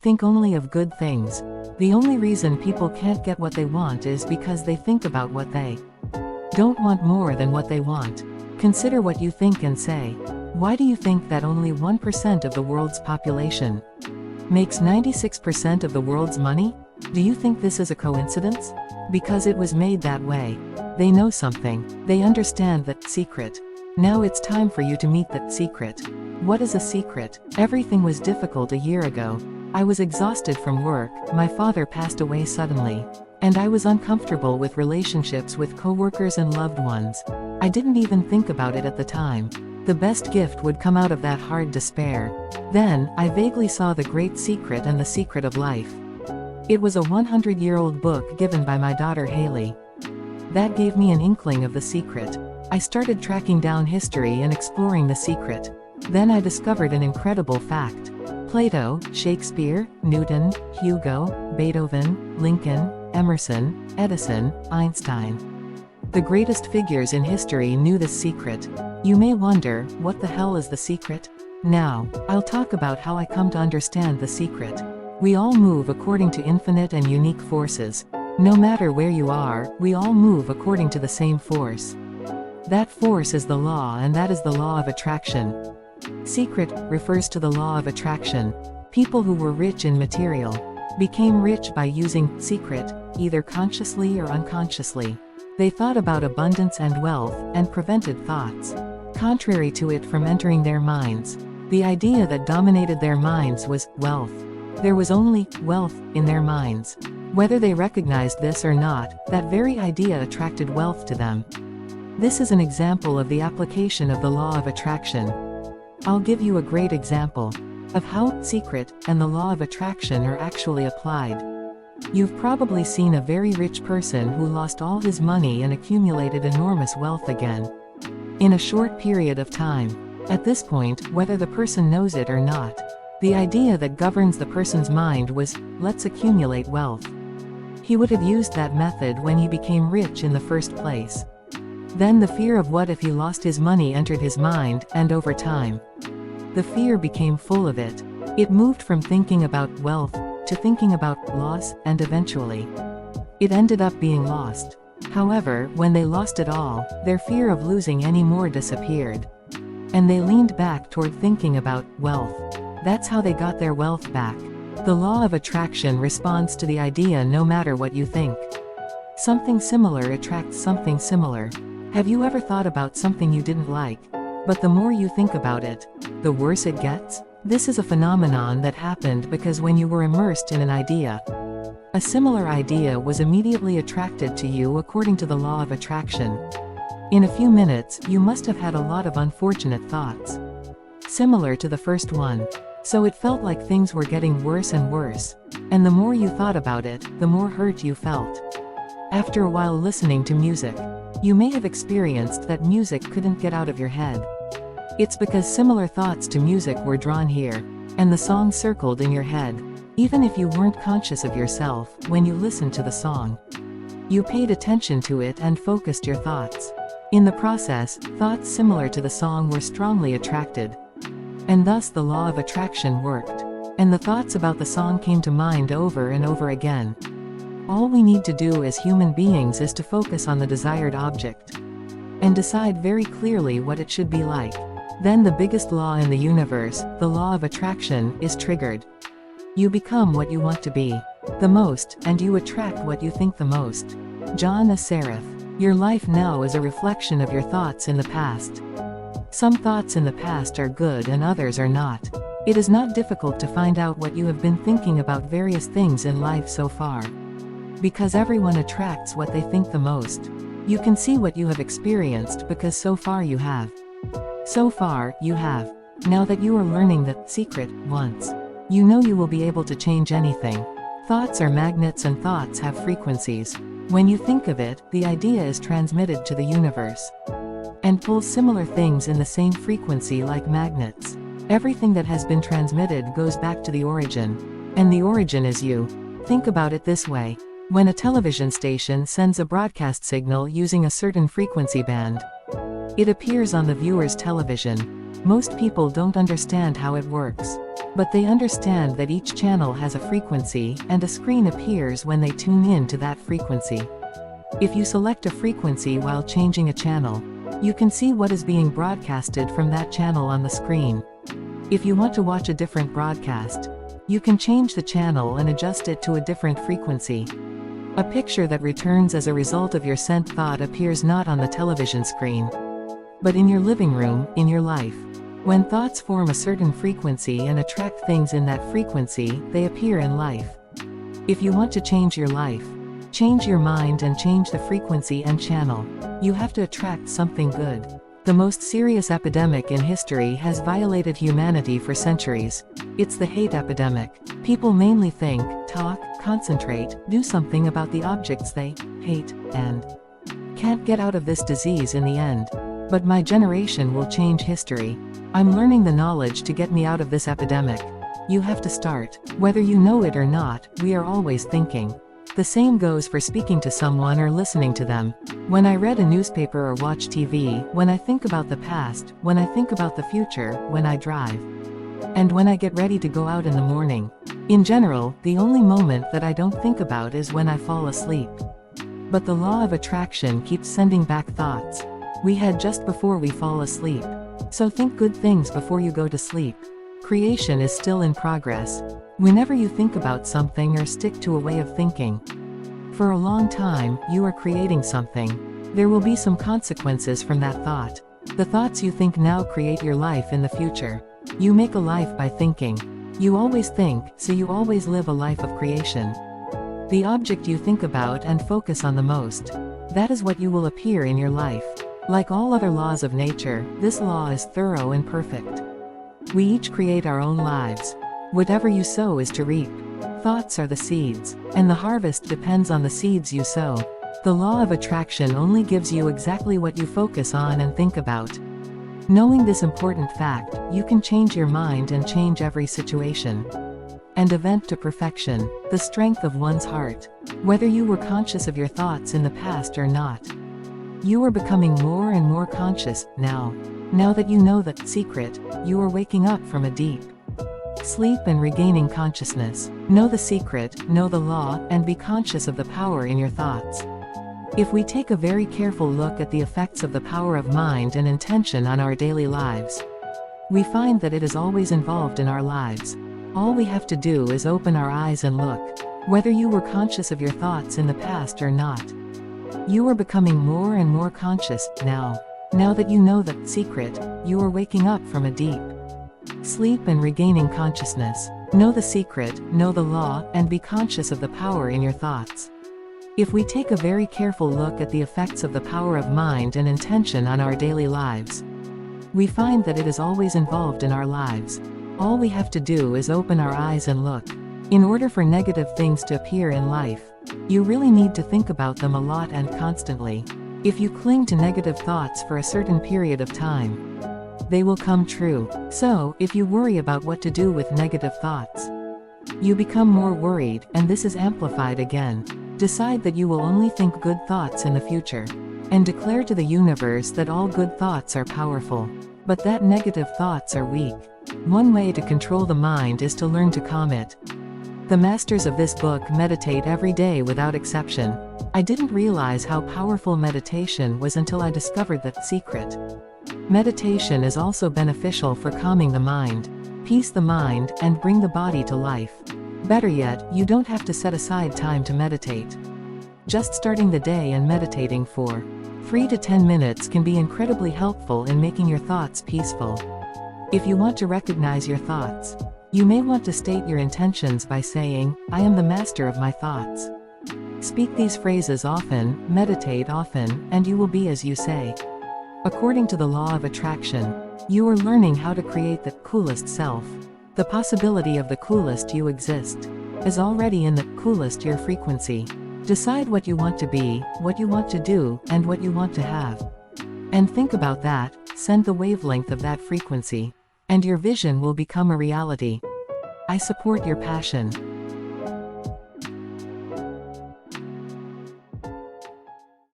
Think only of good things. The only reason people can't get what they want is because they think about what they don't want more than what they want. Consider what you think and say. Why do you think that only 1% of the world's population makes 96% of the world's money? Do you think this is a coincidence? Because it was made that way. They know something. They understand that secret. Now it's time for you to meet that secret. What is a secret? Everything was difficult a year ago. I was exhausted from work, my father passed away suddenly. And I was uncomfortable with relationships with coworkers and loved ones. I didn't even think about it at the time. The best gift would come out of that hard despair. Then, I vaguely saw The Great Secret and The Secret of Life. It was a 100-year-old book given by my daughter Haley. That gave me an inkling of the secret. I started tracking down history and exploring the secret. Then I discovered an incredible fact. Plato, Shakespeare, Newton, Hugo, Beethoven, Lincoln, Emerson, Edison, Einstein. The greatest figures in history knew this secret. You may wonder, what the hell is the secret? Now, I'll talk about how I come to understand the secret. We all move according to infinite and unique forces. No matter where you are, we all move according to the same force. That force is the law, and that is the law of attraction. Secret refers to the law of attraction. People who were rich in material became rich by using secret, either consciously or unconsciously. They thought about abundance and wealth, and prevented thoughts contrary to it from entering their minds. The idea that dominated their minds was wealth. There was only wealth in their minds. Whether they recognized this or not, that very idea attracted wealth to them. This is an example of the application of the law of attraction. I'll give you a great example of how secret and the law of attraction are actually applied. You've probably seen a very rich person who lost all his money and accumulated enormous wealth again in a short period of time. At this point, whether the person knows it or not, the idea that governs the person's mind was, let's accumulate wealth. He would have used that method when he became rich in the first place. Then the fear of what if he lost his money entered his mind, and over time, the fear became full of it. It moved from thinking about wealth to thinking about loss, and eventually, it ended up being lost. However, when they lost it all, their fear of losing any more disappeared. And they leaned back toward thinking about wealth. That's how they got their wealth back. The law of attraction responds to the idea no matter what you think. Something similar attracts something similar. Have you ever thought about something you didn't like? But the more you think about it, the worse it gets? This is a phenomenon that happened because when you were immersed in an idea, a similar idea was immediately attracted to you according to the law of attraction. In a few minutes, you must have had a lot of unfortunate thoughts, similar to the first one. So it felt like things were getting worse and worse. And the more you thought about it, the more hurt you felt. After a while listening to music, you may have experienced that music couldn't get out of your head. It's because similar thoughts to music were drawn here, and the song circled in your head. Even if you weren't conscious of yourself, when you listened to the song, you paid attention to it and focused your thoughts. In the process, thoughts similar to the song were strongly attracted. And thus the law of attraction worked. And the thoughts about the song came to mind over and over again. All we need to do as human beings is to focus on the desired object and decide very clearly what it should be like. Then the biggest law in the universe, the law of attraction, is triggered. You become what you want to be the most, and you attract what you think the most. John A. Seraph. Your life now is a reflection of your thoughts in the past. Some thoughts in the past are good and others are not. It is not difficult to find out what you have been thinking about various things in life so far. Because everyone attracts what they think the most. You can see what you have experienced because so far you have. So far, you have. Now that you are learning the secret once, you know you will be able to change anything. Thoughts are magnets and thoughts have frequencies. When you think of it, the idea is transmitted to the universe and pulls similar things in the same frequency like magnets. Everything that has been transmitted goes back to the origin. And the origin is you. Think about it this way. When a television station sends a broadcast signal using a certain frequency band, it appears on the viewer's television. Most people don't understand how it works. But they understand that each channel has a frequency, and a screen appears when they tune in to that frequency. If you select a frequency while changing a channel, you can see what is being broadcasted from that channel on the screen. If you want to watch a different broadcast, you can change the channel and adjust it to a different frequency. A picture that returns as a result of your sent thought appears not on the television screen, but in your living room, in your life. When thoughts form a certain frequency and attract things in that frequency, they appear in life. If you want to change your life, change your mind and change the frequency and channel. You have to attract something good. The most serious epidemic in history has violated humanity for centuries. It's the hate epidemic. People mainly think, talk, concentrate, do something about the objects they hate, and can't get out of this disease in the end. But my generation will change history. I'm learning the knowledge to get me out of this epidemic. You have to start. Whether you know it or not, we are always thinking. The same goes for speaking to someone or listening to them. When I read a newspaper or watch TV, when I think about the past, when I think about the future, when I drive, and when I get ready to go out in the morning. In general, the only moment that I don't think about is when I fall asleep. But the law of attraction keeps sending back thoughts we had just before we fall asleep. So think good things before you go to sleep. Creation is still in progress. Whenever you think about something or stick to a way of thinking for a long time, you are creating something. There will be some consequences from that thought. The thoughts you think now create your life in the future. You make a life by thinking. You always think, so you always live a life of creation. The object you think about and focus on the most, that is what you will appear in your life. Like all other laws of nature, this law is thorough and perfect. We each create our own lives. Whatever you sow is to reap. Thoughts are the seeds, and the harvest depends on the seeds you sow. The law of attraction only gives you exactly what you focus on and think about. Knowing this important fact, you can change your mind and change every situation and event to perfection. The strength of one's heart. Whether you were conscious of your thoughts in the past or not, you are becoming more and more conscious now. Now that you know the secret, you are waking up from a deep sleep and regaining consciousness. Know the secret, know the law, and be conscious of the power in your thoughts. If we take a very careful look at the effects of the power of mind and intention on our daily lives, we find that it is always involved in our lives. All we have to do is open our eyes and look. Whether you were conscious of your thoughts in the past or not, you are becoming more and more conscious now. Now that you know the secret, you are waking up from a deep sleep and regaining consciousness. Know the secret, know the law, and be conscious of the power in your thoughts. If we take a very careful look at the effects of the power of mind and intention on our daily lives, we find that it is always involved in our lives. All we have to do is open our eyes and look. In order for negative things to appear in life, you really need to think about them a lot and constantly. If you cling to negative thoughts for a certain period of time, they will come true. So, if you worry about what to do with negative thoughts, you become more worried, and this is amplified again. Decide that you will only think good thoughts in the future, and declare to the universe that all good thoughts are powerful, but that negative thoughts are weak. One way to control the mind is to learn to calm it. The masters of this book meditate every day without exception. I didn't realize how powerful meditation was until I discovered that secret. Meditation is also beneficial for calming the mind, peace the mind, and bring the body to life. Better yet, you don't have to set aside time to meditate. Just starting the day and meditating for 3 to 10 minutes can be incredibly helpful in making your thoughts peaceful. If you want to recognize your thoughts, you may want to state your intentions by saying, "I am the master of my thoughts." Speak these phrases often, meditate often, and you will be as you say. According to the law of attraction, you are learning how to create the coolest self. The possibility of the coolest you exist is already in the coolest your frequency. Decide what you want to be, what you want to do, and what you want to have. And think about that, send the wavelength of that frequency, and your vision will become a reality. I support your passion.